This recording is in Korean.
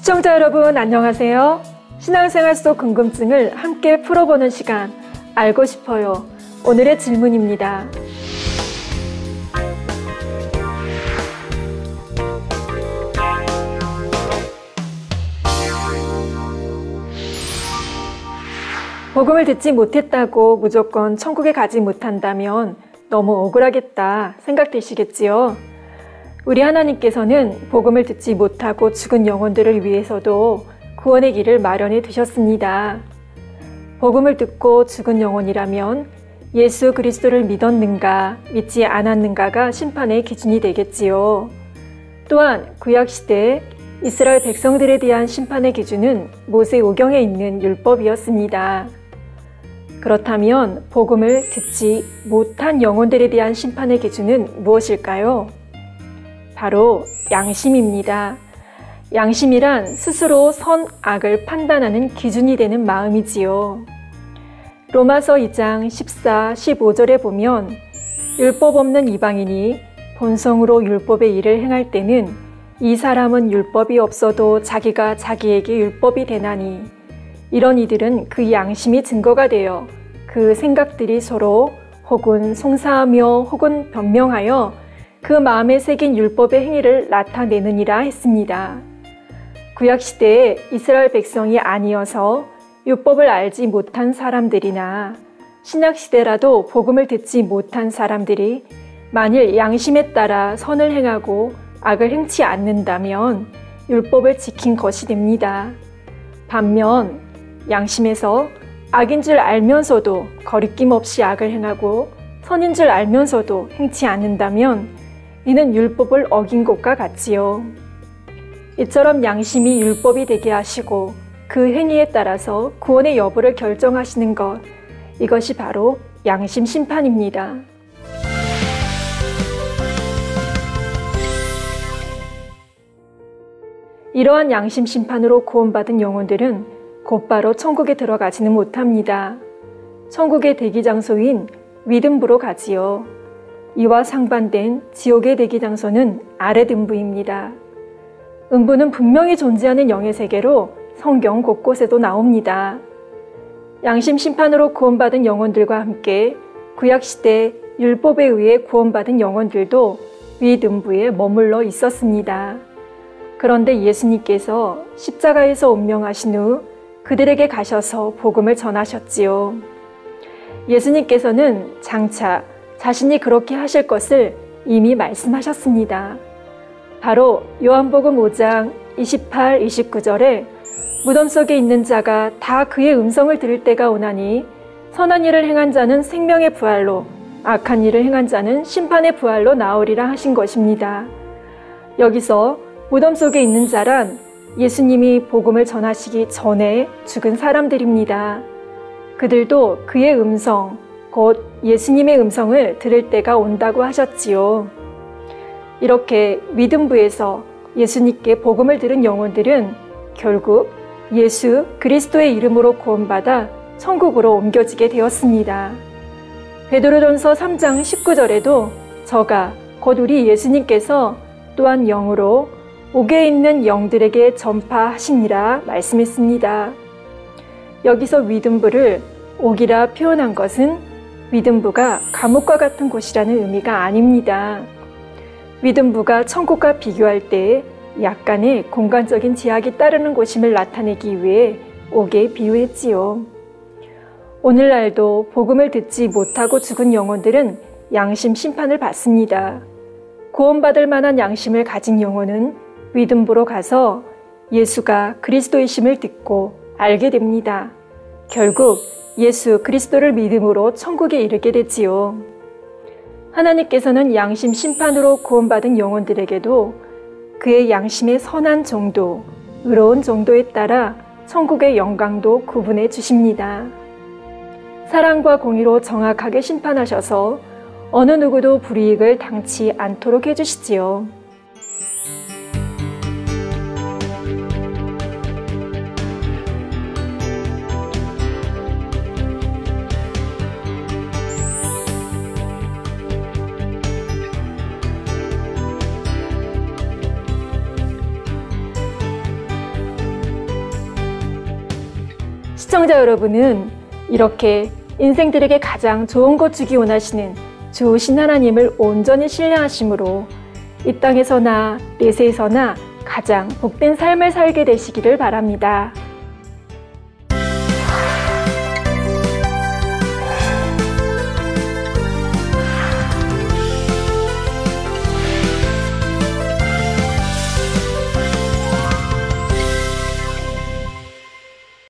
시청자 여러분 안녕하세요. 신앙생활 속 궁금증을 함께 풀어보는 시간, 알고 싶어요. 오늘의 질문입니다. 복음을 듣지 못했다고 무조건 천국에 가지 못한다면 너무 억울하겠다 생각되시겠지요? 우리 하나님께서는 복음을 듣지 못하고 죽은 영혼들을 위해서도 구원의 길을 마련해 두셨습니다. 복음을 듣고 죽은 영혼이라면 예수 그리스도를 믿었는가, 믿지 않았는가가 심판의 기준이 되겠지요. 또한 구약시대 이스라엘 백성들에 대한 심판의 기준은 모세오경에 있는 율법이었습니다. 그렇다면 복음을 듣지 못한 영혼들에 대한 심판의 기준은 무엇일까요? 바로 양심입니다. 양심이란 스스로 선, 악을 판단하는 기준이 되는 마음이지요. 로마서 2장 14, 15절에 보면 율법 없는 이방인이 본성으로 율법의 일을 행할 때는 이 사람은 율법이 없어도 자기가 자기에게 율법이 되나니 이런 이들은 그 양심이 증거가 되어 그 생각들이 서로 혹은 송사하며 혹은 변명하여 그 마음에 새긴 율법의 행위를 나타내느니라 했습니다. 구약시대에 이스라엘 백성이 아니어서 율법을 알지 못한 사람들이나 신약시대라도 복음을 듣지 못한 사람들이 만일 양심에 따라 선을 행하고 악을 행치 않는다면 율법을 지킨 것이 됩니다. 반면 양심에서 악인 줄 알면서도 거리낌 없이 악을 행하고 선인 줄 알면서도 행치 않는다면 이는 율법을 어긴 것과 같지요. 이처럼 양심이 율법이 되게 하시고 그 행위에 따라서 구원의 여부를 결정하시는 것, 이것이 바로 양심 심판입니다. 이러한 양심 심판으로 구원받은 영혼들은 곧바로 천국에 들어가지는 못합니다. 천국의 대기 장소인 위등부로 가지요. 이와 상반된 지옥의 대기 장소는 아랫음부입니다. 음부는 분명히 존재하는 영의 세계로 성경 곳곳에도 나옵니다. 양심 심판으로 구원받은 영혼들과 함께 구약시대 율법에 의해 구원받은 영혼들도 윗음부에 머물러 있었습니다. 그런데 예수님께서 십자가에서 운명하신 후 그들에게 가셔서 복음을 전하셨지요. 예수님께서는 장차 자신이 그렇게 하실 것을 이미 말씀하셨습니다. 바로 요한복음 5장 28, 29절에 무덤 속에 있는 자가 다 그의 음성을 들을 때가 오나니 선한 일을 행한 자는 생명의 부활로, 악한 일을 행한 자는 심판의 부활로 나오리라 하신 것입니다. 여기서 무덤 속에 있는 자란 예수님이 복음을 전하시기 전에 죽은 사람들입니다. 그들도 그의 음성, 곧 예수님의 음성을 들을 때가 온다고 하셨지요. 이렇게 위등부에서 예수님께 복음을 들은 영혼들은 결국 예수 그리스도의 이름으로 구원받아 천국으로 옮겨지게 되었습니다. 베드로전서 3장 19절에도 저가 곧 우리 예수님께서 또한 영으로 옥에 있는 영들에게 전파하시니라 말씀했습니다. 여기서 위등부를 옥이라 표현한 것은 위등부가 감옥과 같은 곳이라는 의미가 아닙니다. 위등부가 천국과 비교할 때 약간의 공간적인 제약이 따르는 곳임을 나타내기 위해 옥에 비유했지요. 오늘날도 복음을 듣지 못하고 죽은 영혼들은 양심 심판을 받습니다. 구원받을 만한 양심을 가진 영혼은 위등부로 가서 예수가 그리스도이심을 듣고 알게 됩니다. 결국 예수 그리스도를 믿음으로 천국에 이르게 되지요. 하나님께서는 양심 심판으로 구원받은 영혼들에게도 그의 양심의 선한 정도, 의로운 정도에 따라 천국의 영광도 구분해 주십니다. 사랑과 공의로 정확하게 심판하셔서 어느 누구도 불이익을 당치 않도록 해주시지요. 시청자 여러분은 이렇게 인생들에게 가장 좋은 것 주기 원하시는 좋으신 하나님을 온전히 신뢰하심으로 이 땅에서나 내세에서나 가장 복된 삶을 살게 되시기를 바랍니다.